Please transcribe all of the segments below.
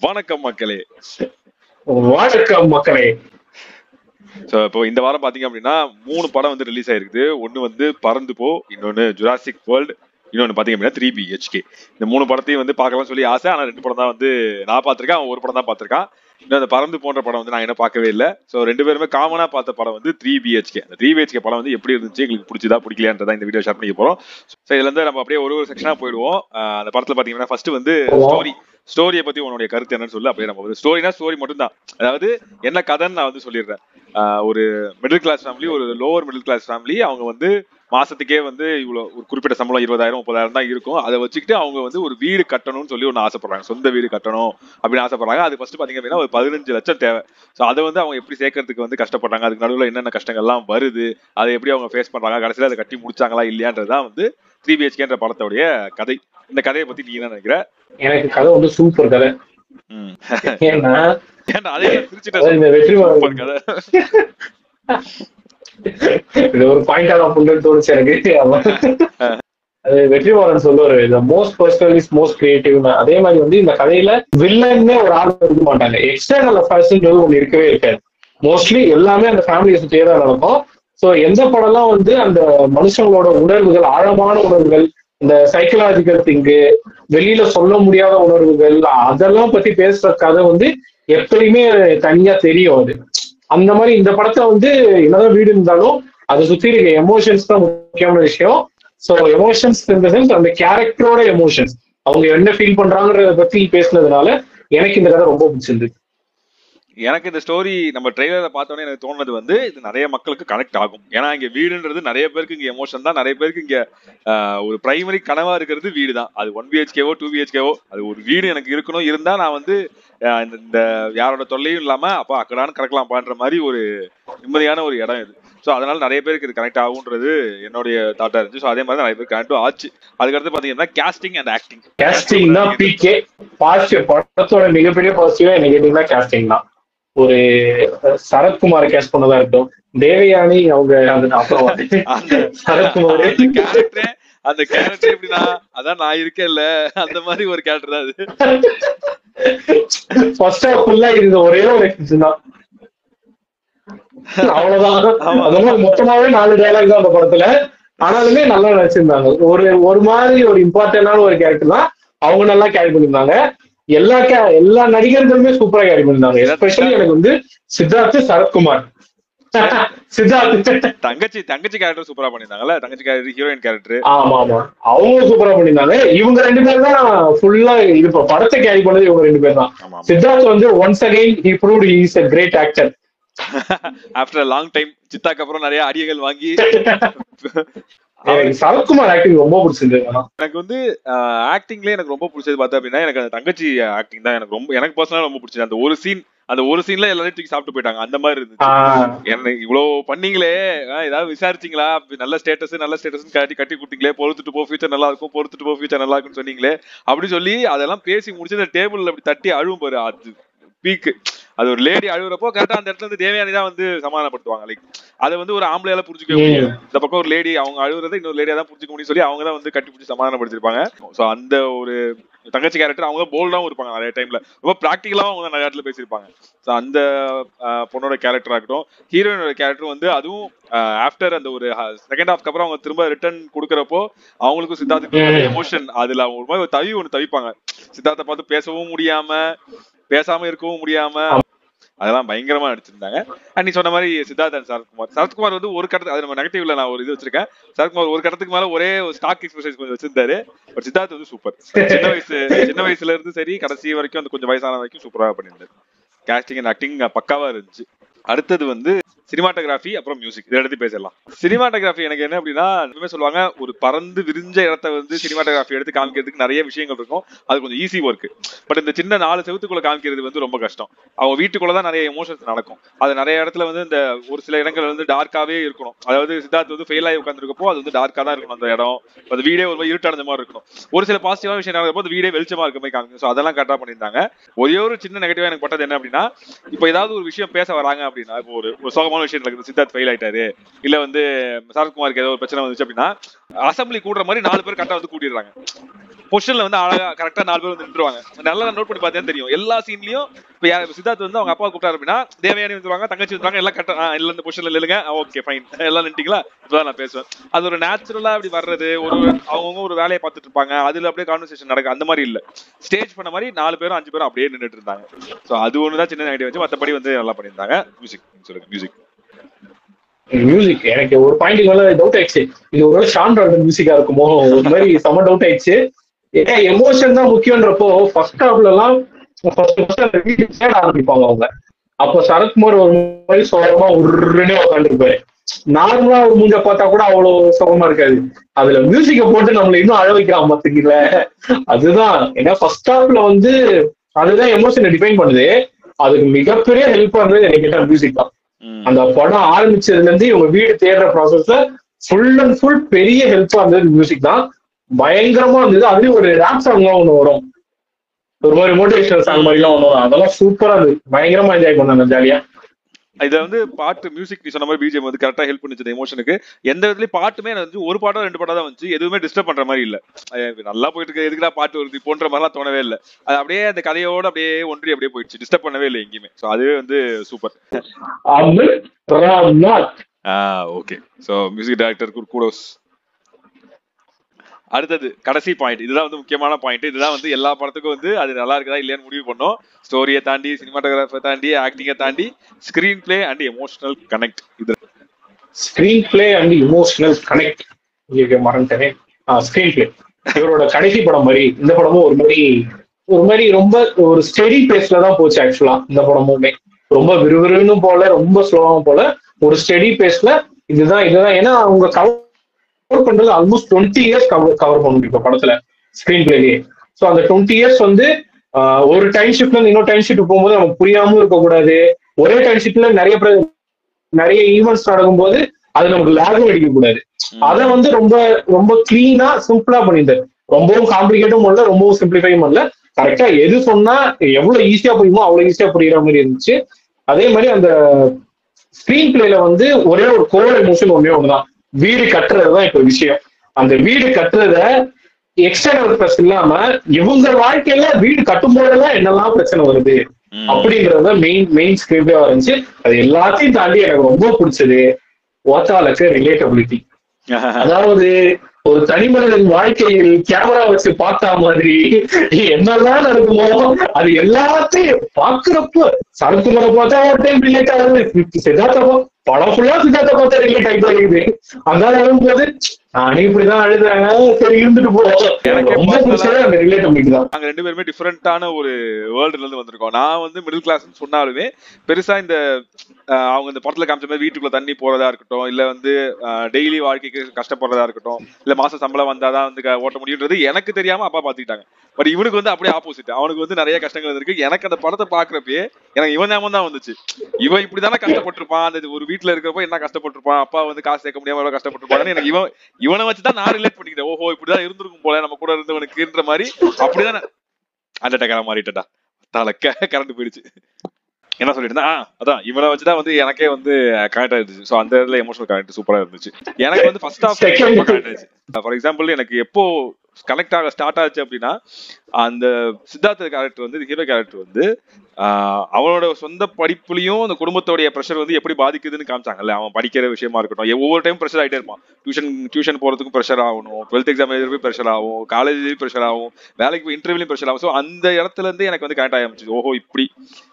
வணக்கம் மக்களே. வணக்கம் மக்களே. இப்போ இந்த வாரம் பாத்தீங்க அப்படின்னா 3 படம் வந்து ரிலீஸ் ஆயிருக்குது. ஒன்னு வந்து பறந்து போ, இன்னொன்னு ஜுராசிக் வேர்ல்டு, இன்னொன்னு பாத்தீங்க அப்படின்னா 3BHK. இந்த 3 படத்தையும் வந்து பார்க்கலாம் சொல்லி ஆசை. ஆனா 2 படம் தான் வந்து நான் பார்த்திருக்கேன், அவன் ஒரு படம் தான் பார்த்திருக்கான். இன்னும் அந்த பறந்து போன்ற படம் வந்து நான் என்ன பார்க்கவே இல்லை. ஸோ 2 பேருமே காமனா பார்த்த படம் வந்து 3BHK. அந்த 3BHK படம் வந்து எப்படி இருந்துச்சு, எங்களுக்கு பிடிச்சதா பிடிக்கலையான்றதா இந்த வீடியோ ஷேர் பண்ணி போறோம். ஸோ இதுல இருந்து நம்ம அப்படியே ஒரு செக்ஷனா போயிடுவோம். அந்த படத்துல பாத்தீங்கன்னா ஃபர்ஸ்ட் வந்து ஸ்டோரியை பத்தி உன்னுடைய கருத்து என்னன்னு சொல்லி அப்படியே நம்ம ஸ்டோரினா ஸ்டோரி மட்டும் தான், அதாவது என்ன கதைன்னு நான் வந்து சொல்லிடுறேன். ஒரு மிடில் கிளாஸ் ஃபேமிலி, ஒரு லோவர் மிடில் கிளாஸ் ஃபேமிலி. அவங்க வந்து மாசத்துக்கே வந்து இவ்வளவு ஒரு குறிப்பிட்ட சம்பளம் 20,000-30,000 தான் இருக்கும். அதை வச்சுக்கிட்டு அவங்க வந்து ஒரு வீடு கட்டணும்னு சொல்லி ஒன்று ஆசைப்படுறாங்க, சொந்த வீடு கட்டணும் அப்படின்னு ஆசைப்படுறாங்க. அது ஃபர்ஸ்ட் பாத்தீங்க அப்படின்னா ஒரு 15 லட்சம் தேவை. ஸோ அதை வந்து அவங்க எப்படி சேர்க்கறதுக்கு வந்து கஷ்டப்படுறாங்க, அதுக்கு நடுவில் என்னென்ன கஷ்டங்கள்லாம் வருது, அதை எப்படி அவங்க ஃபேஸ் பண்றாங்க, கடைசியில் அதை கட்டி முடிச்சாங்களா இல்லையான்றதுதான் வந்து 3BHKன்ற படத்தோடைய கதை. இந்த கதையை பத்தி நீ என்ன நினைக்கிற? எனக்கு கதை வந்து சூப்பர் கதை. ஏன்னா வெற்றிமாறன் கதை இது ஒரு பாயிண்டா தான் தோணுச்சு எனக்கு. அது வெற்றிமாறன் சொல்லுவாரு, most personal is most creative. அதே மாதிரி வந்து இந்த கதையில வில்லன்னே ஒரு ஆள் இருக்க மாட்டாங்க. எக்ஸ்டர்னல் அஃபேர்ஸ்ன்றது ஒண்ணு இருக்கவே இருக்காது. மோஸ்ட்லி எல்லாமே அந்த ஃபேமிலியை சுற்றியே தான் நடக்கும். ஸோ எந்த படம்லாம் வந்து அந்த மனுஷங்களோட உணர்வுகள், ஆழமான உணர்வுகள், இந்த சைக்கலாஜிக்கல் திங்கு, வெளியில சொல்ல முடியாத உணர்வுகள், அதெல்லாம் பத்தி பேசுற கதை வந்து எப்பயுமே தனியா தெரியும். அது அந்த மாதிரி இந்த படத்துல வந்து என்னதான் வீடு இருந்தாலும் அதை சுத்தி இருக்க எமோஷன்ஸ் தான் முக்கியமான விஷயம். ஸோ எமோஷன்ஸ் இந்த சென்ஸ் அந்த கேரக்டரோட எமோஷன்ஸ், அவங்க என்ன ஃபீல் பண்றாங்கறத பத்தி பேசுனதுனால எனக்கு இந்த கதை ரொம்ப பிடிச்சிருந்தது. எனக்கு இந்த ஸ்டோரி நம்ம ட்ரெய்லரை பார்த்தோன்னே எனக்கு தோணுது வந்து இது நிறைய மக்களுக்கு கனெக்ட் ஆகும். ஏன்னா இங்க வீடுன்றது நிறைய பேருக்கு இங்க எமோஷன் தான், நிறைய பேருக்கு இங்க ஒரு பிரைமரி கனவா இருக்கிறது வீடு தான். அது 1BHKவோ 2BHKவோ அது ஒரு வீடு எனக்கு இருக்கணும், இருந்தா நான் வந்து இந்த யாரோட தொல்லையும் இல்லாம அப்பா அக்கடான்னு கிடக்கலாம்ன்ற மாதிரி ஒரு நிம்மதியான ஒரு இடம் இது. ஸோ அதனால நிறைய பேருக்கு இது கனெக்ட் ஆகுன்றது என்னுடைய தாட்டா இருந்துச்சு. ஸோ அதே மாதிரி நிறைய பேர் கனெக்டும் ஆச்சு. அதுக்கடுத்து பாத்தீங்கன்னா கேஸ்டிங் அண்ட் ஆக்டிங். கேஸ்டிங் தான் பிகே. பாசிட்டிவ் படத்தோட மிகப்பெரிய பாசிட்டிவா நெகட்டிவ்னா கேஸ்டிங் தான். ஒரு சரத்குமாரை கேஸ்ட் பண்ணதா இருக்கட்டும், தேவயானி அவங்க சரத்குமார் அந்த கேரக்டர் எப்படின்னா அதான் நான் இருக்கேன்ல அந்த மாதிரி ஒரு கேரக்டர் தான் அது. ஃபர்ஸ்ட் ஹாஃப் ஃபுல்லா இருந்த ஒரே ஒரு எக்ஸ்பிரஷன் தான், அவ்வளவுதான். அதெல்லாம் மொத்தமாவே 4 டயலாக் தான் அந்த படத்துல. ஆனாலுமே நல்லா நடிச்சிருந்தாங்க. ஒரு மாதிரி ஒரு இம்பார்ட்டன்டான ஒரு கேரக்டர் தான், அவங்க நல்லா கேரி பண்ணிருந்தாங்க. எல்லா நடிகர்களுமே சூப்பரா கேரி பண்ணிருந்தாங்க. எஸ்பெஷலி எனக்கு வந்து சித்தார்த், சரத்குமார், தங்கச்சி கேரக்டர் சூப்பரா பண்ணிருந்தாங்கல்ல. தங்கச்சி கேரக்டர் ஹீரோயின் கேரக்டர் ஆமா அவங்க சூப்பரா பண்ணிருந்தாங்க. இவங்க 2 பேர் தான் ஃபுல்லா இது படத்தை கேரி பண்ணது. இவங்க 2 பேர் தான். சித்தார்த் வந்து once again he proved he is a great actor after a long time. சித்தாக்கு அப்புறம் நிறைய அடிகள் வாங்கி சரத்குமார் ஆக்டிங் ரொம்ப பிடிச்சிருந்தது. எனக்கு வந்து ஆக்டிங்லயே எனக்கு ரொம்ப பிடிச்சது பார்த்தா அப்படின்னா எனக்கு அந்த தங்கச்சி ஆக்டிங் தான் எனக்கு பர்சனலா ரொம்ப பிடிச்சது. அந்த ஒரு சீன்ல எல்லாரும் தூக்கி சாப்பிட்டு போயிட்டாங்க, அந்த மாதிரி இருந்துச்சு. எனக்கு இவ்வளவு பண்ணீங்களே, ஏதாவது விசாரிச்சீங்களா, நல்ல ஸ்டேட்டஸ் கட்டி கொடுத்தீங்களே, பொறுத்துட்டு போ ஃபியூச்சர் நல்லா இருக்கும், பொறுத்துட்டு போ ஃபியூச்சர் நல்லா இருக்கும்னு சொன்னீங்களே அப்படி சொல்லி அதெல்லாம் பேசி முடிச்சு அந்த டேபிள்ல அப்படி தட்டி அழுவும் பாரு, அது பீக்கு. அது ஒரு லேடி அழுகுறப்போ கரெக்டா அந்த இடத்துல இருந்து தேவயானி தான் வந்து சமாதானப்படுத்துவாங்க. லைக் அதை வந்து ஒரு ஆம்பளையால புரிஞ்சுக்க முடியும். இந்த பக்கம் ஒரு லேடி அவங்க அழுகுறதை இன்னொரு லேடியா தான் புரிஞ்சுக்க முடியும் சொல்லி அவங்க தான் வந்து கட்டி பிடிச்சி சமாதானப்படுத்திருப்பாங்க. ஸோ அந்த ஒரு தங்கச்சி கேரக்டர் அவங்க போல்டாவும் இருப்பாங்க, நிறைய டைம்ல ரொம்ப பிராக்டிகலாவும் அவங்க நிறைய இடத்துல பேசியிருப்பாங்க. ஸோ அந்த பொண்ணோட கேரக்டர் ஆகட்டும், ஹீரோயினோட கேரக்டர் வந்து அதுவும் ஆஃப்டர் அந்த ஒரு செகண்ட் ஹாஃப்க்கு அப்புறம் அவங்க திரும்ப ரிட்டர்ன் கொடுக்குறப்போ அவங்களுக்கும் சித்தார்த்துக்கு எமோஷன் அதுல அவங்க ஒரு மாதிரி ஒரு தவிப்பாங்க. சித்தார்த்தை பார்த்து பேசவும் முடியாம, பேசாம இருக்கவும் முடியாம, அதெல்லாம் பயங்கரமா நடிச்சிருந்தாங்க. அண்ட் நீ சொன்ன மாதிரி சித்தார்த் அண்ட் சரத்குமார் வந்து ஒரு கட்டத்துக்கு, அது நம்ம நெகட்டிவ்ல நான் ஒரு இது வச்சிருக்கேன், சரத்குமார் ஒரு கட்டத்துக்கு மேல ஒரே ஸ்டாக் எக்ஸ்பிரஷன் கொஞ்சம் வச்சிருந்தாரு. பட் சித்தார்த் வந்து சூப்பர். சின்ன வயசுல இருந்து சரி கடைசி வரைக்கும் அந்த கொஞ்சம் வயசான வரைக்கும் சூப்பரா பண்ணியிருந்தாரு. கேஸ்டிங் அண்ட் ஆக்டிங் பக்காவா இருந்துச்சு. அடுத்தது வந்து சினிமாட்டோகிராஃபி அப்புறம் மியூசிக், இதை எடுத்து பேசலாம். சினிமாட்டோகிராஃபி எனக்கு என்ன அப்படின்னா, சொல்லுவாங்க ஒரு பறந்து விரிஞ்ச இடத்த வந்து சினிமாட்டோகிராஃபி எடுத்து காமிக்கிறதுக்கு நிறைய விஷயங்கள் இருக்கும், அது கொஞ்சம் ஈஸி ஒர்க். பட் இந்த சின்ன 4 செவத்துக்குள்ள காமிக்கிறது வந்து ரொம்ப கஷ்டம். அவங்க வீட்டுக்குள்ளதான் நிறைய எமோஷன்ஸ் நடக்கும். அது நிறைய இடத்துல வந்து இந்த ஒரு சில இடங்கள் வந்து டார்க்காவே இருக்கணும். அதாவது சித்தார்த் வந்து ஃபெயில் ஆகி உட்காந்துருக்கப்போ அது வந்து டார்க்கா தான் இருக்கணும் அந்த இடம், அந்த வீடே ஒரு மாதிரி இருட்டான மாதிரி இருக்கணும். ஒரு சில பாசிட்டிவான விஷயம் நடக்கிறப்போ அந்த வீடே வெளிச்சமா இருக்க மாதிரி காமிக்கும். ஸோ அதெல்லாம் கரெக்டா பண்ணியிருந்தாங்க. ஒரே ஒரு சின்ன நெகட்டிவா எனக்கு பட்டது என்ன அப்படின்னா, இப்போ ஏதாவது ஒரு விஷயம் பேச வராங்க அப்படின்னா, இப்போ ஒரு சோகமான விஷயம் நடக்குது, சித்தார்த் ஃபெயில் ஆயிட்டாரு, இல்ல வந்து சரத்குமாருக்கு ஏதோ ஒரு பிரச்சனை வந்துச்சு அப்படின்னா, அசம்பிளி கூடுற மாதிரி 4 பேர் கரெக்டா வந்து கூட்டிடுறாங்க. பொசிஷன்ல வந்து அழகா கரெக்டா 4 பேர் வந்து நின்றுவாங்க. நல்லா நோட் பண்ணி பார்த்தீங்கன்னா தெரியும். எல்லா சீன்லயும் இப்ப சித்தார்த் வந்து அவங்க அப்பா கூப்பிட்டாரு அப்படின்னா தேவயானி வந்துருவாங்க, தங்கச்சி வந்துருவாங்க, எல்லாம் கரெக்டா இல்ல இந்த பொசிஷன்ல இல்லைங்க, ஓகே ஃபைன், எல்லாம் நின்ட்டீங்களா, இப்பதான் நான் பேசுவேன். அது ஒரு நேச்சுரலா அப்படி வர்றது, ஒரு அவங்கவுங்க ஒரு வேலையை பார்த்துட்டு இருப்பாங்க, அதுல அப்படியே கான்வர்சேஷன் நடக்கும். அந்த மாதிரி இல்ல, ஸ்டேஜ் பண்ண மாதிரி 4 பேரும் 5 பேரும் அப்படியே நின்றுட்டு இருந்தாங்க. சோ அது ஒண்ணுதான் சின்ன ஐடியா வச்சு, மத்தபடி வந்து நல்லா பண்ணியிருந்தாங்க. மியூசிக் சொல்லுங்க. மியூசிக் எனக்கு ஒரு பாயிண்ட் மேல டவுட் ஆயிடுச்சு, இது ஒரு ஷான் ரால்டன் மியூசிக்கா இருக்குமோ, ஒரு மாதிரி செம டவுட் ஆயிடுச்சு. ஏன்னா எமோஷன் தான் முக்கியன்றப்போ ஃபர்ஸ்ட் ஹாஃப்ல எல்லாம் ஆரம்பிப்பாங்க அவங்க. அப்ப சரத்குமார் ஒரு மாதிரி சோகமா உருன்னே உட்காந்துருப்பாரு. நார்மலா ஒரு மூஞ்ச பார்த்தா கூட அவ்வளவு சுகமா இருக்காது. அதுல மியூசிக்க போட்டு நம்மள இன்னும் அழ வைக்கிறான் பாத்துக்கல. அதுதான் ஏன்னா ஃபர்ஸ்ட் ஹாஃப்ல வந்து அதுதான் எமோஷனை டிஃபைன் பண்ணுது. அதுக்கு மிகப்பெரிய ஹெல்ப் பண்றது எனக்கு கேட்ட மியூசிக் தான். அந்த படம் ஆரம்பிச்சதுல இருந்து இவங்க வீடு தேடுற ப்ராசஸ்ல ஃபுல் அண்ட் ஃபுல் பெரிய ஹெல்ப்பா இருந்தது மியூசிக் தான். பயங்கரமா இருந்தது. அதுலயும் ஒரு ரேப் சாங் எல்லாம் ஒண்ணு வரும், ஒரு மாதிரி மோட்டிவேஷனல் சாங் மாதிரி எல்லாம் ஒண்ணு வரும். அதெல்லாம் சூப்பரா இருந்தது, பயங்கரமா என்ஜாய் பண்ணாங்க ஜாலியா. இதை வந்து பாட்டு மியூசிக் நீ சொன்ன மாதிரி பிஜிஎம் வந்து கரெக்டா ஹெல்ப் பண்ணிச்சு எமோஷனுக்கு. எந்த விதத்துலயும் பாட்டுமே வந்து ஒரு பாட்டோ 2 பாட்டோ தான் வந்துச்சு, எதுவுமே டிஸ்டர்ப் பண்ற மாதிரி இல்ல. நல்லா போயிட்டு இருக்கு, எதுக்குடா பாட்டு வருது போன்ற மாதிரிலாம் தோணவே இல்லை. அது அப்படியே அந்த கதையோட அப்படியே ஒன்றி அப்படியே போயிடுச்சு, டிஸ்டர்ப் பண்ணவே இல்லை எங்கேயுமே. ஸோ அதுவே வந்து சூப்பர். ஓகே, ஸோ மியூசிக் டைரக்டருக்கு கூடோஸ். அடுத்தது கடைசி பாயிண்ட், இதுதான் வந்து முக்கியமான பாயிண்ட். இதுதான் வந்து எல்லா படத்துக்கும் வந்து அது நல்லா இருக்குதா இல்லையான்னு முடிவு பண்ணோம். ஸ்டோரியை தாண்டி, சினிமாட்டோகிராஃபை தாண்டி, ஆக்டிங்கை தாண்டி, screenplay and emotional connect. இது screenplay and emotional connect மறந்துட்டேனே. ஸ்கிரீன் பிளே இவரோட கடைசி படம் மாதிரி இந்த படமும் ஒரு மாதிரி ரொம்ப ஒரு ஸ்டெடி பேஸ்ல தான் போச்சு. ஆக்சுவலா இந்த படமுமே ரொம்ப விறுவிறுன்னு போல, ரொம்ப ஸ்லோவாகவும் போல, ஒரு ஸ்டெடி பேஸ்ல இதுதான். ஏன்னா அவங்க கவர் பண்றது ஆல்மோஸ்ட் 20 இயர்ஸ் கவர் பண்ணணும் இப்ப படத்துல ஸ்கிரீன் பிளேலயே. ஸோ அந்த 20 இயர்ஸ் வந்து ஒரு டைம் ஷிப்ட்ல இருந்து இன்னொரு டைம் ஷிப்ட் போகும்போது நமக்கு புரியாம இருக்கக்கூடாது. ஒரே டைம் ஷிப்ட்ல நிறைய ஈவெண்ட்ஸ் நடக்கும் போது அது நமக்கு லேகும் அடிக்க கூடாது. அதை வந்து ரொம்ப ரொம்ப கிளீனா சிம்பிளா பண்ணியிருந்தாரு. ரொம்பவும் காம்ப்ளிகேட்டும் பண்ணல, ரொம்பவும் சிம்பிளிஃபையும் பண்ணல. கரெக்டா எது சொன்னா எவ்வளவு ஈஸியா புரியுமோ அவ்வளவு ஈஸியா புரியுற மாதிரி இருந்துச்சு. அதே மாதிரி அந்த ஸ்கிரீன் பிளேல வந்து ஒரே ஒரு கோர் எமோஷன் ஒண்ணுதான், வீடு கட்டுறதுதான் இப்ப விஷயம். அந்த வீடு கட்டுறத எக்ஸ்டர்னல் ப்ளஸ் இல்லாம இவங்க வாழ்க்கையில வீடு கட்டும் போதெல்லாம் என்னெல்லாம் பிரச்சனை வருது அப்படிங்கறத மெயின் ஸ்கிரிப்டா இருந்துச்சு. அது எல்லாத்தையும் தாண்டி எனக்கு ரொம்ப பிடிச்சது ஓத்தாலுக்கு ரிலேட்டபிலிட்டி. அதாவது ஒரு தனிமனிதன் வாழ்க்கையில் கேமரா வச்சு பார்த்தா மாதிரி என்னெல்லாம் நடக்குமோ அது எல்லாத்தையும் பாக்குறப்போ சரத்குமாரை பார்த்தா ஒரு டைம் ரிலேட் ஆகுது, சித்தார்த்தா படம் ஃபுல்லா சித்தார்த்தா பார்த்தா ரிலேட் ஆகிட்டு இருக்குது. அதனால அழும்போது நானே இப்படிதான் அழுதாங்க, சரி இருந்துட்டு போறோம். எனக்கு ரொம்ப பிடிச்சது அந்த ரிலேட்டபிலிட்டி தான். நாங்க 2 பேருமே டிஃபரெண்டான ஒரு வேர்ல்டுல இருந்து வந்திருக்கோம். நான் வந்து மிடில் கிளாஸ்ன்னு சொன்னாலுமே பெருசா இந்த அவங்க இந்த படத்துல காமிச்ச மாதிரி வீட்டுக்குள்ள தண்ணி போறதா இருக்கட்டும், இல்ல வந்து டெய்லி வாழ்க்கைக்கு கஷ்டப்படுறதா இருக்கட்டும், இல்ல மாச சம்பளம் வந்தாதான் வந்து ஓட்ட முடியுன்றது எனக்கு தெரியாம அப்பா பாத்துக்கிட்டாங்க. பட் இவனுக்கு வந்து அப்படியே ஆப்போசிட், அவனுக்கு வந்து நிறைய கஷ்டங்கள் இருக்கு. எனக்கு அந்த படத்தை பாக்குறப்பே எனக்கு இவன் ஞாபகம் தான் வந்துச்சு. இவன் இப்படிதானே கஷ்டப்பட்டிருப்பான், அந்த ஒரு வீட்டுல இருக்கிறப்ப என்ன கஷ்டப்பட்டிருப்பான், அப்பா வந்து காசு சேர்க்க முடியாம எவ்வளவு கஷ்டப்பட்டிருப்பாங்கன்னு எனக்கு இவனை வச்சுதான் நான் ரிலேட் பண்ணிக்கிட்டேன். ஓஹோ இப்படிதான் இருந்திருக்கும் போல நம்ம கூட இருந்தவனுக்குன்ற மாதிரி. அப்படிதான் அந்த டக்கரா மாறிட்டா தலைக்க கரண்ட் போயிடுச்சு. என்ன சொல்லிட்டு அதான் இவனை வச்சுதான் வந்து எனக்கே வந்து கனெக்ட் ஆயிருச்சு. ஸோ அந்த இடத்துல எமோஷனல் கனெக்ட் சூப்பரா இருந்துச்சு. எனக்கு வந்து ஃபர்ஸ்ட் ஆஃப் கனெக்ட் ஆயிடுச்சு. ஃபார் எக்ஸாம்பிள் எனக்கு எப்போ கனெக்ட் ஆக ஸ்டார்ட் ஆச்சு அப்படின்னா, அந்த சித்தார்த்த கேரக்டர் வந்து ஹீரோ கேரக்டர் வந்து அவனோட சொந்த படிப்புலயும் அந்த குடும்பத்தோடைய ப்ரெஷர் வந்து எப்படி பாதிக்குதுன்னு காமிச்சாங்கல்ல. அவன் படிக்கிற விஷயமா இருக்கட்டும், ஒவ்வொரு டைம் ப்ரெஷர் ஆகிட்டே இருப்பான். டியூஷன் போறதுக்கும் ப்ரெஷர் ஆகணும், 12th எக்ஸாம் எழுதுறதுக்கும் ப்ரெஷர் ஆகும், காலேஜ்லயும் ப்ரெஷர் ஆகும், வேலைக்கு இன்டர்வியூலையும் ப்ரெஷர் ஆகும். ஸோ அந்த இடத்துல இருந்து எனக்கு வந்து கனெக்ட் ஆரம்பிச்சு. ஓஹோ இப்படி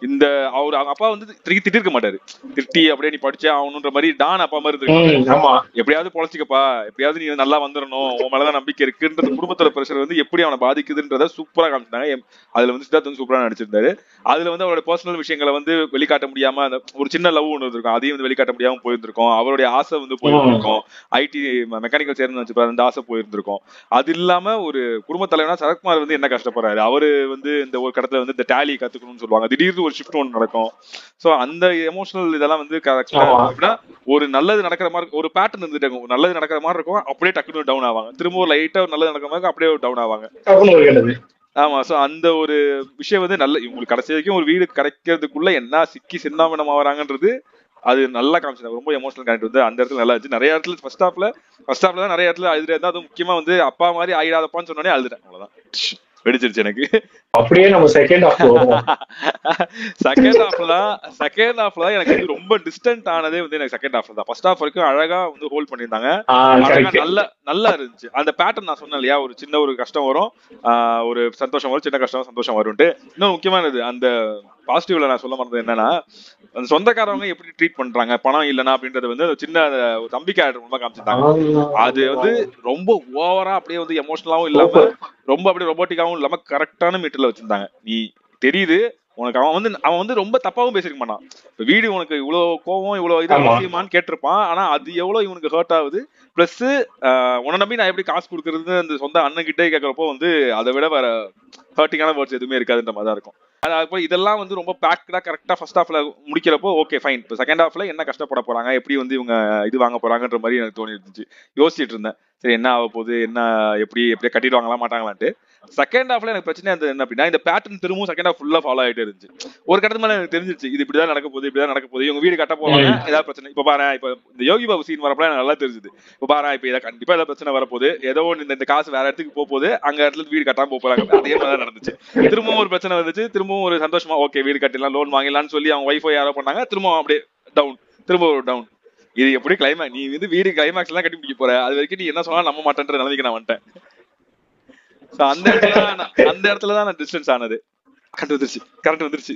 இந்த அவங்க அப்பா வந்து திட்டிருக்க மாட்டாரு, திட்டி அப்படியே நீ படிச்சே ஆகணுன்ற மாதிரி டான் அப்பா மாதிரி இருக்கு. எப்படியாவது பொழைச்சிக்கப்பா, எப்படியாவது நீ நல்லா வந்துடணும், உன் மேலதான் நம்பிக்கை இருக்குன்றது குடும்பத்தோட ப்ரெஷர் வந்து எப்படி அவனை பாதிக்குதுன்றத சூப்பரா காமிச்சிட்டாங்க. அதுல வந்து சித்தார்த் வந்து சூப்பரா நடிச்சிருந்தாரு. அதுல வந்து அவரோட பர்சனல் விஷயங்களை வந்து வெளிக்காட்ட முடியாம ஒரு சின்ன லவ் ஒன்று இருக்கும், அதையும் வந்து வெளிக்காட்ட முடியாம போயிருந்திருக்கும். அவருடைய ஆசை வந்து போயிருந்திருக்கும், ஐடி மெக்கானிக்கல் சேர்ந்து வச்சுப்பாரு, அந்த ஆசை போயிருந்திருக்கும். அது இல்லாம ஒரு குடும்ப தலைவனா சரத்குமார் வந்து என்ன கஷ்டப்படுறாரு, அவரு வந்து இந்த ஒரு கடத்துல வந்து இந்த டேலி கத்துக்கணும்னு சொல்லுவாங்க, திடீர்னு ஒரு ஷிஃப்ட் ஒன்று நடக்கும். சோ அந்த எமோஷனல் இதெல்லாம் வந்து கரெக்டா ஒரு நல்லது நடக்கிற மாதிரி ஒரு பேட்டர்ன் இருந்துட்டு இருக்கும். நல்லது நடக்கிற மாதிரி இருக்கும், அப்படியே டக்குனு டவுன் ஆவாங்க. திரும்ப ஒரு லைட்டா நல்லது நடக்கிற மாதிரி அப்படியே டவுன் ஆவாங்க. ஆமா. சோ அந்த ஒரு விஷயம் வந்து நல்ல இவங்களுக்கு கடைசி வரைக்கும் ஒரு வீடு கிடைக்கிறதுக்குள்ள என்ன சிக்கி சின்னாமணம் ஆவறாங்கன்றது அது நல்லா காமிச்சிருந்தாங்க. ரொம்ப எமோஷனல் கனெக்ட் வந்து அந்த இடத்துல நல்லா இருந்துச்சு. நிறைய இடத்துல ஃபர்ஸ்ட் ஹாஃப்ல தான் நிறைய இடத்துல அழுதுட்டு இருந்தா, அதுவும் முக்கியமா வந்து அப்பா மாதிரி ஆயிடாதப்பான்னு சொன்னோடனே அழுதுட்டேன். அவ்வளவுதான், வெடிச்சிருச்சு எனக்கு. அப்படியே நம்ம செகண்ட் ஹாஃப் வருவோம். செகண்ட் ஹாஃப்ல எனக்கு வந்து ரொம்ப டிஸ்டன்ட் ஆனதே வந்து எனக்கு செகண்ட் ஹாஃப்ல தான். ஃபர்ஸ்ட் ஹாஃப் வரைக்கும் அழகா வந்து ஹோல்ட் பண்ணியிருந்தாங்க, அழகா நல்லா இருந்துச்சு. அந்த பேட்டர்ன் நான் சொன்னேன் இல்லையா, ஒரு சின்ன ஒரு கஷ்டம் வரும், ஒரு சந்தோஷம் வரும், சின்ன கஷ்டம் சந்தோஷம் வரும்ட்டு. இன்னும் முக்கியமானது அந்த பாசிட்டிவ்ல நான் சொல்ல மறந்தது என்னன்னா, அந்த சொந்தக்காரவங்க எப்படி ட்ரீட் பண்றாங்க பணம் இல்லைன்னா அப்படின்றது வந்து சின்ன தம்பி கேரக்டர் ரொம்ப காமிச்சிருந்தாங்க. அது வந்து ரொம்ப ஓவரா அப்படியே வந்து எமோஷனலாவும் இல்லாம ரொம்ப அப்படியே ரொபோட்டிக்காவும் இல்லாம கரெக்டான மீட்டர்ல வச்சிருந்தாங்க. நீ தெரியுது உனக்கு அவன் வந்து ரொம்ப தப்பாவும் பேசிருக்க மாட்டான். இப்ப வீடு உனக்கு இவ்வளவு கோவம் இவ்வளவு இது அவசியமானு கேட்டிருப்பான், ஆனா அது எவ்வளவு இவனுக்கு ஹர்ட் ஆகுது. பிளஸ் உன்னை நம்பி நான் எப்படி காசு கொடுக்கறது அந்த சொந்த அண்ணன் கிட்டே கேட்கறப்போ வந்து அதை விட வேற ஹர்ட்டிங்கான வேர்ட்ஸ் எதுவுமே இருக்காதுன்ற மாதிரி தான் இருக்கும். அதுக்கப்புறம் இதெல்லாம் வந்து ரொம்ப பேக்டா கரெக்டா ஃபர்ஸ்ட் ஹாஃப்ல முடிக்கிறப்போ ஓகே ஃபைன். இப்போ செகண்ட் ஹாஃப்ல என்ன கஷ்டப்பட போறாங்க, எப்படி வந்து இவங்க இது வாங்க போறாங்கன்ற மாதிரி எனக்கு தோணி இருந்துச்சு. யோசிச்சுட்டு இருந்தேன், சரி என்ன ஆக போகுது, என்ன எப்படியே கட்டிடுவாங்களா மாட்டாங்களான்ட்டு. செகண்ட் ஹாஃப்ல எனக்கு பிரச்சனை என்ன அப்படின்னா, இந்த பேட்டர்ன் திரும்பவும் செகண்ட் ஹாஃப் ஃபுல்லா ஃபாலோ ஆயிட்டே இருந்துச்சு. ஒரு கட்டத்து மேல எனக்கு தெரிஞ்சிருச்சு இது இப்படிதான் நடக்க போகுது, இவங்க வீடு கட்ட போவாங்க, ஏதாவது பிரச்சனை. இப்ப பாரு, இப்ப இந்த யோகி பாபு சீன் வரப்ப எனக்கு நல்லா தெரிஞ்சுது. இப்ப பாரு, இப்ப இதை கண்டிப்பா ஏதாவது பிரச்சனை வரப்போகுது, ஏதோ இந்த காசு வேற இடத்துக்கு போகுது, அங்க இடத்துல வீடு கட்டாம போறாங்க. அதே மாதிரி நடந்துச்சு. திரும்பவும் ஒரு பிரச்சனை வந்துச்சு, திரும்பவும் ஒரு சந்தோஷமா ஓகே வீடு கட்டிடலாம் லோன் வாங்கிடலாம்னு சொல்லி அவங்க ஒய்ஃபை யாரோ பண்ணாங்க, திரும்பவும் அப்படியே டவுன். இது எப்படி கிளைமேக்ஸ், நீ வந்து வீடு கிளைமேக்ஸ் எல்லாம் கட்டி பிடிக்க போற, அது வரைக்கும் நீ என்ன சொன்னாலும் நம்ப மாட்டேன்ற நிலைமைக்கு நான் வந்துட்டேன். அந்த இடத்துலதான் நான் டிஸ்டன்ஸ் ஆனது. கரெக்ட் வந்துருச்சு.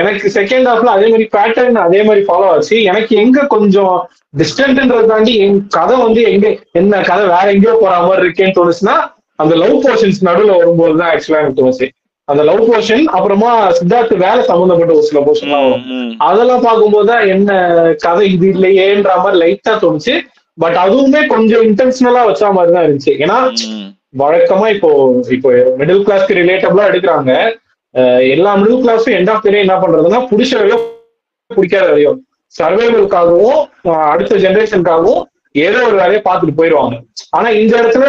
எனக்கு செகண்ட் ஹாஃப்ல அதே மாதிரி பேட்டர்ன் அதே மாதிரி ஃபாலோ ஆச்சு. எனக்கு எங்க கொஞ்சம் டிஸ்டன்ட்ன்றத தாண்டி என் கதை வந்து எங்க என்ன கதை வேற எங்கேயோ போற மாதிரி இருக்கேன்னு தோணுச்சுன்னா, அந்த லவ் போர்ஷன்ஸ் நடுவில் வரும்போதுதான் ஆக்சுவலா எனக்கு தோணுச்சு. அந்த லவ் போர்ஷன் அப்புறமா சித்தார்த்து வேலை சம்பந்தப்பட்ட ஒரு சில போர்ஷன் வரும், அதெல்லாம் பார்க்கும்போதுதான் என்ன கதை இது இல்லையேன்ற மாதிரி லைட்டா தோணுச்சு. பட் அதுவுமே கொஞ்சம் இன்டென்ஷனலா வச்ச மாதிரி தான் இருந்துச்சு. ஏன்னா வழக்கமா இப்போ மிடில் கிளாஸ்க்கு ரிலேட்டபிளா எடுக்கிறாங்க. எல்லா மிடில் கிளாஸும் எண்ட் ஆஃப் த டே என்ன பண்றதுன்னா, பிடிச்சவையோ பிடிக்காத வேலையோ சர்வைவலுக்காகவும் அடுத்த ஜெனரேஷனுக்காகவும் ஏதோ ஒரு வேலையை பார்த்துட்டு போயிடுவாங்க. ஆனா இந்த இடத்துல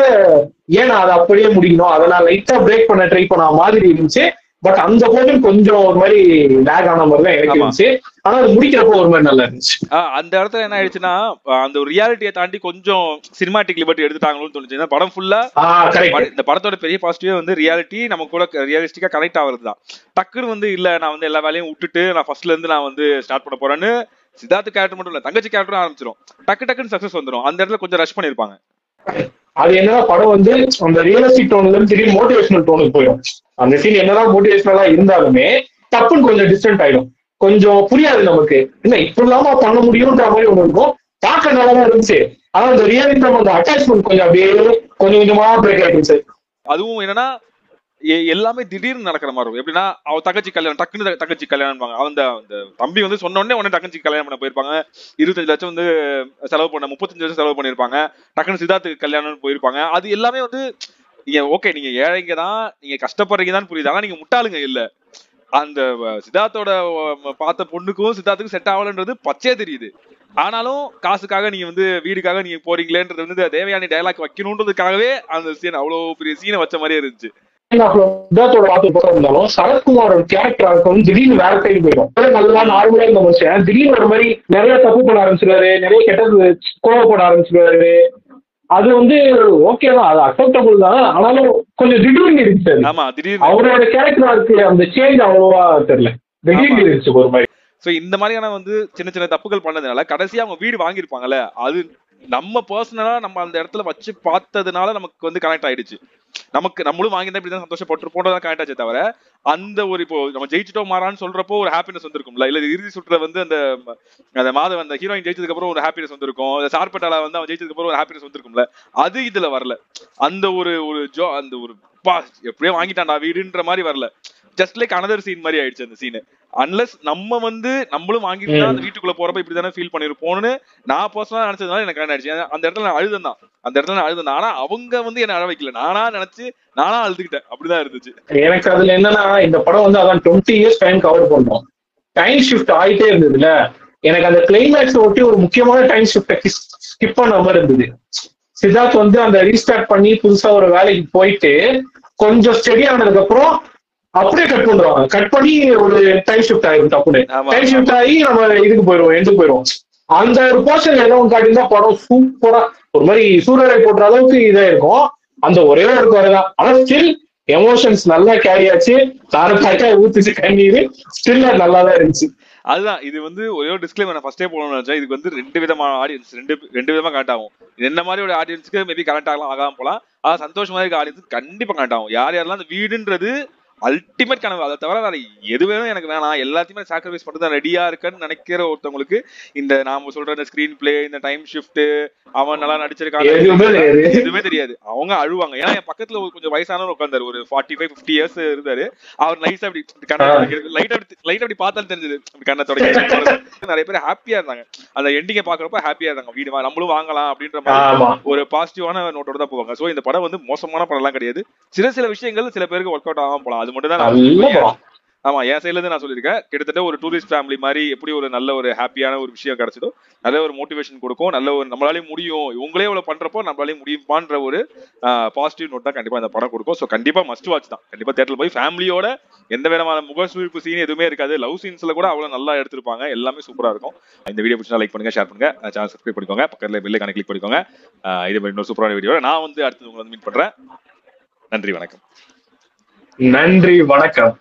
ஏன் அதை அப்படியே முடிக்கணும், அதை நான் லைட்டா பிரேக் பண்ண ட்ரை பண்ண மாதிரி இருந்துச்சு. பட் அந்த போர்ஷன் கொஞ்சம் ஒரு மாதிரி லேக் ஆன மாதிரி தான் எனக்கு இருந்துச்சு. ஆனா அது முடிக்கிறப்போ ஒரு மாதிரி நல்லா இருந்துச்சு. அந்த இடத்துல என்ன ஆயிடுச்சுன்னா, அந்த ஒரு ரியாலிட்டியை தாண்டி கொஞ்சம் சினிமாட்டிக் லிபர்ட்டி எடுத்துட்டாங்களோன்னு தோணுச்சு. படம் ஃபுல்லா இந்த படத்தோட பெரிய பாசிட்டிவ் வந்து ரியாலிட்டி நம்ம கூட ரியலிஸ்டிக்கா கனெக்ட் ஆகுறது தான். டக்குன்னு வந்து இல்ல நான் வந்து எல்லா வேலையும் விட்டுட்டு நான் ஃபர்ஸ்ட்ல இருந்து நான் வந்து ஸ்டார்ட் பண்ண போறேன்னு சித்தார்த் கேரக்டர் மட்டும் இல்ல தங்கச்சி கேரக்டரும் ஆரம்பிச்சிடும். டக்குன்னு சக்சஸ் வந்துடும். அந்த இடத்துல கொஞ்சம் ரஷ் பண்ணிருப்பாங்க. அது என்னன்னா படம் வந்து அந்த ரியலிஸ்டிக் டோன்ல இருந்து திடீர்னு மோட்டிவேஷனல் டோனுக்கு போயிடும். அந்த சீன் என்னதான் மோட்டிவேஷனலா இருந்தாலுமே டப்புன்னு கொஞ்சம் டிஸ்டன்ட் ஆயிடும். கொஞ்சம் புரியாது நமக்கு, என்ன இப்படி இல்லாம பண்ண முடியும்ன்ற மாதிரி ஒண்ணு இருக்கும். பார்க்க நல்லா தான் இருந்துச்சு. ஆனா அந்த ரியாலிட்டி அந்த அட்டாச்மெண்ட் கொஞ்சம் அப்படியே கொஞ்சமா பிரேக் ஆயிடுச்சு. அதுவும் என்னன்னா எல்லாமே திடீர்னு நடக்கிற மாதிரி இருக்கும். எப்படின்னா அவ தங்கச்சி கல்யாணம், டக்குன்னு தங்கச்சி கல்யாணம், அந்த தம்பி வந்து சொன்ன உடனே தங்கச்சி கல்யாணம் பண்ண போயிருப்பாங்க. 25 லட்சம் வந்து செலவு பண்ண 35 லட்சம் செலவு பண்ணிருப்பாங்க. டக்குன்னு சித்தார்த்துக்கு கல்யாணம் போயிருப்பாங்க. அது எல்லாமே வந்து நீங்க ஓகே நீங்க ஏழைங்க தான், நீங்க கஷ்டப்படுறீங்க தான் புரியுது. ஆனா நீங்க முட்டாளுங்க இல்ல. அந்த சித்தார்த்தோட பார்த்த பொண்ணுக்கும் சித்தார்த்துக்கும் செட் ஆகலன்றது பச்சையா தெரியுது. ஆனாலும் காசுக்காக நீங்க வந்து வீடுக்காக நீங்க போறீங்களேன்றது வந்து தேவையான டயலாக் வைக்கணும்ன்றதுக்காகவே அந்த சீன் அவ்வளவு பெரிய சீனை வச்ச மாதிரியே இருந்துச்சு. இருந்தாலும் சரத்குமாரோட கேரக்டர் திடீர்னு வேற சைடு போயிடும். நல்லா நார்மலா இருந்த மனுஷன் திடீர்னு ஒரு மாதிரி நிறைய தப்பு பண்ண ஆரம்பிச்சிருவாரு, நிறைய கெட்டது கோவப்பட ஆரம்பிச்சிருவாரு. அது வந்து ஓகே தான், அது அக்செப்டபிள் தான். ஆனாலும் கொஞ்சம் திடீர்னு இருந்துச்சு. அவரோட கேரக்டருக்கு அந்த சேஞ்ச் அவ்வளவா தெரியல, திடீர்னு இருந்துச்சு ஒரு மாதிரி. சோ இந்த மாதிரியான வந்து சின்ன சின்ன தப்புகள் பண்ணதுனால கடைசியா அவங்க வீடு வாங்கியிருப்பாங்கல்ல, அது நம்ம பர்சனலா நம்ம அந்த இடத்துல வச்சு பார்த்ததுனால நமக்கு வந்து கனெக்ட் ஆயிடுச்சு. நம்மளும் வாங்கியிருந்தா இப்படிதான் சந்தோஷப்பட்டு கனெக்ட் ஆச்சே தவிர அந்த ஒரு இப்போ நம்ம ஜெயிச்சிட்டோம் மாறான்னு சொல்றப்போ ஒரு ஹாப்பினஸ் வந்திருக்கும்ல, இல்ல இறுதி சுற்றுல வந்து அந்த மாதம் அந்த ஹீரோயின் ஜெயிச்சதுக்கு அப்புறம் ஒரு ஹாப்பினஸ் வந்திருக்கும், சார்பட்டால வந்து அவன் ஜெயிச்சதுக்கு அப்புறம் ஒரு ஹாப்பினஸ் வந்திருக்கும்ல, அது இதுல வரல. அந்த ஒரு அந்த ஒரு எப்படியோ வாங்கிட்டான்டா வீடுன்ற மாதிரி வரல. ஜஸ்ட் லைக் அனதர் சீன் மாதிரி ஆயிடுச்சு அந்த சீன். அன்லஸ் நம்ம வந்து நம்மளும் வாங்கிட்டு அந்த வீட்டுக்குள்ள போறப்ப இப்படிதானே ஃபீல் பண்ணிருப்போம்னு நான் பர்சனலா நினைச்சதுனால எனக்கு ஆயிடுச்சு. அந்த இடத்துல நான் அழுதுதான். ஆனா அவங்க வந்து என்ன அழ வைக்கல, நானா நினைச்சு நானா அழுதுகிட்டேன். அப்படிதான் இருந்துச்சு எனக்கு. அதுல என்னன்னா இந்த படம் வந்து அதான் 20 years டைம் கவர் பண்ணோம், டைம் ஷிஃப்ட் ஆயிட்டே இருந்ததுல. எனக்கு அந்த கிளைமேக்ஸ் ஒட்டி ஒரு முக்கியமான டைம் ஷிஃப்ட் ஸ்கிப் பண்ண மாதிரி இருந்தது. சித்தார்த் வந்து அந்த ரீஸ்டார்ட் பண்ணி புதுசா ஒரு வேலைக்கு போயிட்டு கொஞ்சம் ஸ்டெடி ஆனதுக்கு அப்புறம் அப்படியே கட் பண்ணுவாங்க. கட் பண்ணி ஒரு டைம் ஷிஃப்ட் ஆயிரும். டப்புனு டைம் ஷிஃப்ட் ஆகி நம்ம இதுக்கு போயிருவோம், எண்டுக்கு போயிருவோம். அந்த ஒரு போர்ஷன் எல்லாம் காட்டியிருந்தா படம் சூப்பரா ஒரு மாதிரி சூரியனை போடுற அளவுக்கு இதா இருக்கும். அந்த ஒரே ஒரு குறைதான். ஆனா ஸ்டில் எமோஷன்ஸ் நல்லா கேரி ஆச்சு. தாரப்பாக்கா ஊத்துச்சு கண்ணீர். ஸ்டில் நல்லாதான் இருந்துச்சு. அதுதான் இது வந்து ஒரே ஒரு டிஸ்க்ளைமர் நான் ஃபர்ஸ்டே போகணும்னு நினைச்சேன். இதுக்கு வந்து ரெண்டு விதமான ஆடியன்ஸ், ரெண்டு விதமா கனெக்ட் ஆகும். என்ன மாதிரி ஒரு ஆடியன்ஸ்க்கு மேபி கனெக்ட் ஆகலாம், ஆகாம போகலாம். ஆனா சந்தோஷமா இருக்க ஆடியன்ஸ் கண்டிப்பா கனெக்ட் ஆகும். யார் யாரெல்லாம் அந்த வீடுன்றது அல்டிமேட் கனவு, அதை தவிர வேற எது வேணும் எனக்கு வேணாம், எல்லாத்தையுமே சாக்ரிஃபைஸ் பண்ணி தான் ரெடியா இருக்குன்னு நினைக்கிற ஒருத்தவங்களுக்கு இந்த நாம சொல்ற இந்த ஸ்கிரீன் பிளே, இந்த டைம் ஷிஃப்ட், அவன் நல்லா நடிச்சிருக்காங்க எதுவுமே தெரியாது. அவங்க அழுவாங்க. ஏன்னா என் பக்கத்துல ஒரு கொஞ்சம் வயசானவர் உட்கார்ந்தாரு, ஒரு 45-50 இயர்ஸ் இருந்தாரு. அவர் நைஸா அப்படி லைட் அப்படி பார்த்தாலும் தெரிஞ்சது கண்ணை தொடங்க. நிறைய பேர் ஹாப்பியா இருந்தாங்க அந்த எண்டிங்கை பாக்குறப்ப, ஹாப்பியா இருந்தாங்க. வீடு நம்மளும் வாங்கலாம் அப்படின்ற மாதிரி ஒரு பாசிட்டிவான நோட்டோட தான் போவாங்க. சோ இந்த படம் வந்து மோசமான படம் எல்லாம் கிடையாது. சில விஷயங்கள் சில பேருக்கு ஒர்க் அவுட் ஆகாம போலாம். அது மட்டும் தான். ஆமா, என் சைட்ல இருந்து நான் சொல்லியிருக்கேன். கிட்டத்தட்ட ஒரு டூரிஸ்ட் ஃபேமிலி மாதிரி எப்படி ஒரு நல்ல ஒரு ஹாப்பியான ஒரு விஷயம் கிடைச்சதோ, நல்ல ஒரு மோட்டிவேஷன் கொடுக்கும். நல்ல ஒரு நம்மளாலேயும் முடியும், இவங்களே இவ்வளவு பண்றப்போ நம்மளாலேயும் முடியுமான்ற ஒரு பாசிட்டிவ் நோட் தான் கண்டிப்பா இந்த படம் கொடுக்கும். ஸோ கண்டிப்பா மஸ்ட் வாட்ச் தான். கண்டிப்பா தியேட்டர்ல போய் ஃபேமிலியோட எந்த விதமான முகசுழிப்பு சீன் எதுவுமே இருக்காது. லவ் சீன்ஸ்ல கூட அவ்வளவு நல்லா எடுத்திருப்பாங்க. எல்லாமே சூப்பரா இருக்கும். இந்த வீடியோ பிடிச்சா லைக் பண்ணுங்க, ஷேர் பண்ணுங்க, சேனல் சப்ஸ்கிரைப் பண்ணிக்கோங்க, பக்கத்துல பெல் ஐகானை கிளிக் பண்ணிக்கோங்க. இதே மாதிரி இன்னொரு சூப்பரான வீடியோ நான் வந்து அடுத்து உங்களை மீட் பண்றேன். நன்றி, வணக்கம். நன்றி, வணக்கம்.